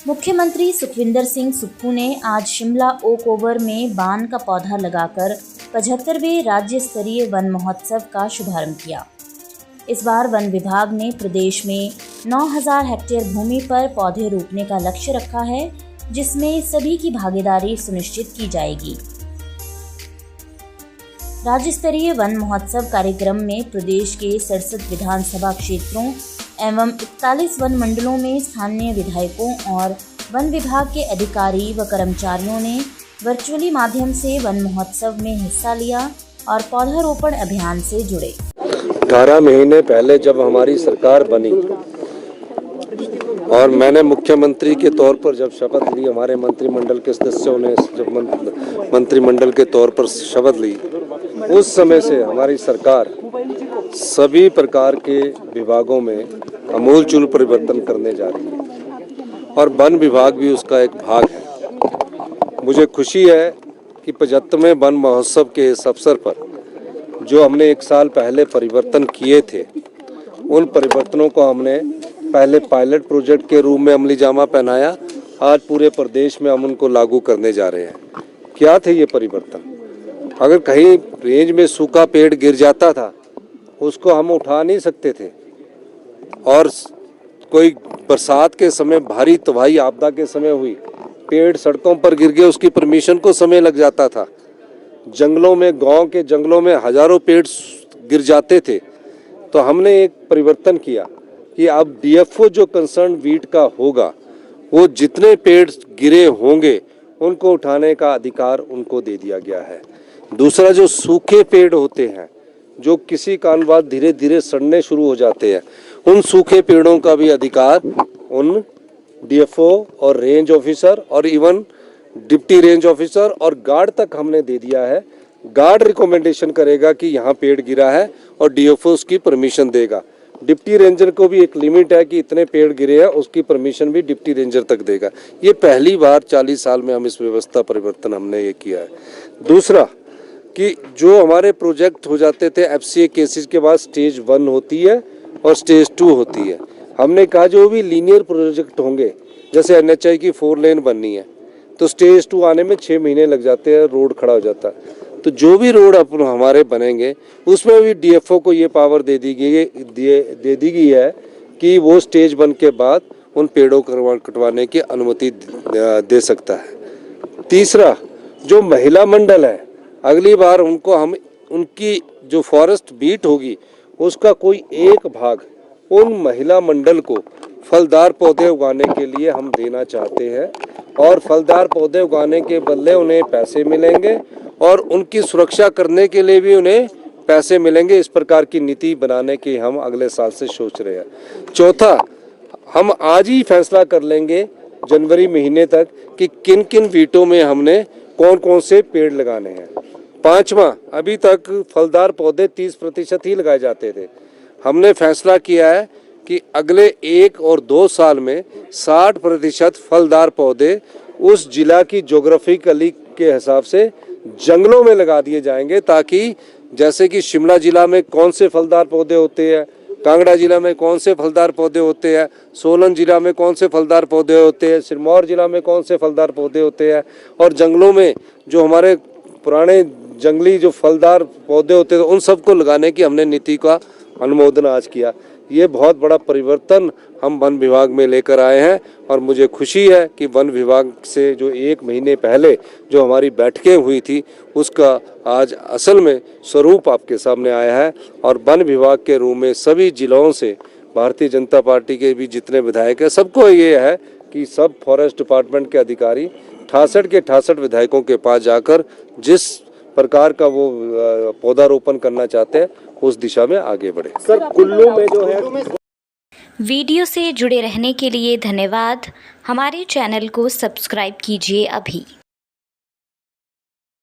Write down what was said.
मुख्यमंत्री सुखविंदर सिंह सुक्खू ने आज शिमला ओक ओवर में बान का पौधा लगाकर 75वें राज्य स्तरीय वन महोत्सव का शुभारंभ किया। इस बार वन विभाग ने प्रदेश में 9000 हेक्टेयर भूमि पर पौधे रोपने का लक्ष्य रखा है, जिसमें सभी की भागीदारी सुनिश्चित की जाएगी। राज्य स्तरीय वन महोत्सव कार्यक्रम में प्रदेश के 67 विधानसभा क्षेत्रों एवं 41 वन मंडलों में स्थानीय विधायकों और वन विभाग के अधिकारी व कर्मचारियों ने वर्चुअली माध्यम से वन महोत्सव में हिस्सा लिया और पौधारोपण अभियान से जुड़े। 18 महीने पहले जब हमारी सरकार बनी और मैंने मुख्यमंत्री के तौर पर जब शपथ ली, हमारे मंत्रिमंडल के सदस्यों ने जब मंत्रिमंडल के तौर पर शपथ ली, उस समय से हमारी सरकार सभी प्रकार के विभागों में आमूलचूल परिवर्तन करने जा रही है और वन विभाग भी उसका एक भाग है। मुझे खुशी है कि 75वें वन महोत्सव के इस अवसर पर जो हमने एक साल पहले परिवर्तन किए थे, उन परिवर्तनों को हमने पहले पायलट प्रोजेक्ट के रूप में अमली जामा पहनाया। आज पूरे प्रदेश में हम उनको लागू करने जा रहे हैं। क्या थे ये परिवर्तन? अगर कहीं रेंज में सूखा पेड़ गिर जाता था, उसको हम उठा नहीं सकते थे, और कोई बरसात के समय भारी तबाही आपदा के समय हुई, पेड़ सड़कों पर गिर गए, उसकी परमिशन को समय लग जाता था। जंगलों में, गांव के जंगलों में हजारों पेड़ गिर जाते थे। तो हमने एक परिवर्तन किया कि अब डीएफओ जो कंसर्न वीट का होगा, वो जितने पेड़ गिरे होंगे उनको उठाने का अधिकार उनको दे दिया गया है। दूसरा, जो सूखे पेड़ होते हैं जो किसी कारण बाद धीरे धीरे सड़ने शुरू हो जाते हैं, उन सूखे पेड़ों का भी अधिकार उन डीएफओ और रेंज ऑफिसर और इवन डिप्टी रेंज ऑफिसर और गार्ड तक हमने दे दिया है। गार्ड रिकमेंडेशन करेगा कि यहाँ पेड़ गिरा है और डीएफओ उसकी परमिशन देगा। डिप्टी रेंजर को भी एक लिमिट है कि इतने पेड़ गिरे हैं, उसकी परमिशन भी डिप्टी रेंजर तक देगा। ये पहली बार 40 साल में हम इस व्यवस्था परिवर्तन हमने ये किया है। दूसरा कि जो हमारे प्रोजेक्ट हो जाते थे एफसीए केसेस के बाद स्टेज 1 होती है और स्टेज 2 होती है। हमने कहा जो भी लीनियर प्रोजेक्ट होंगे, जैसे एनएचआई की 4 लेन बननी है, तो स्टेज 2 आने में 6 महीने लग जाते हैं, रोड खड़ा हो जाता है। तो जो भी रोड हमारे बनेंगे उसमें भी डीएफओ को ये पावर दे दी गई है कि वो स्टेज 1 के बाद उन पेड़ों को कटवाने की अनुमति दे सकता है। तीसरा, जो महिला मंडल है, अगली बार उनको हम उनकी जो फॉरेस्ट बीट होगी उसका कोई एक भाग उन महिला मंडल को फलदार पौधे उगाने के लिए हम देना चाहते हैं, और फलदार पौधे उगाने के बदले उन्हें पैसे मिलेंगे और उनकी सुरक्षा करने के लिए भी उन्हें पैसे मिलेंगे। इस प्रकार की नीति बनाने की हम अगले साल से सोच रहे हैं। चौथा, हम आज ही फैसला कर लेंगे जनवरी महीने तक कि किन किन वीटों में हमने कौन कौन से पेड़ लगाने हैं। पांचवा, अभी तक फलदार पौधे 30% ही लगाए जाते थे। हमने फैसला किया है कि अगले 1 और 2 साल में 60% फलदार पौधे उस जिला की ज्योग्राफिकली के हिसाब से जंगलों में लगा दिए जाएंगे, ताकि जैसे कि शिमला जिला में कौन से फलदार पौधे होते हैं, कांगड़ा जिला में कौन से फलदार पौधे होते हैं, सोलन जिला में कौन से फलदार पौधे होते हैं, सिरमौर जिला में कौन से फलदार पौधे होते हैं, और जंगलों में जो हमारे पुराने जंगली जो फलदार पौधे होते थे उन सबको लगाने की हमने नीति का अनुमोदन आज किया। ये बहुत बड़ा परिवर्तन हम वन विभाग में लेकर आए हैं और मुझे खुशी है कि वन विभाग से जो 1 महीने पहले जो हमारी बैठकें हुई थी उसका आज असल में स्वरूप आपके सामने आया है। और वन विभाग के रूप में सभी जिलों से भारतीय जनता पार्टी के भी जितने विधायक हैं, सबको ये है कि सब फॉरेस्ट डिपार्टमेंट के अधिकारी 68 के 68 विधायकों के पास जाकर जिस प्रकार का वो पौधारोपण करना चाहते हैं उस दिशा में आगे बढ़े। सर, कुल्लू में जो है वीडियो से जुड़े रहने के लिए धन्यवाद। हमारे चैनल को सब्सक्राइब कीजिए अभी।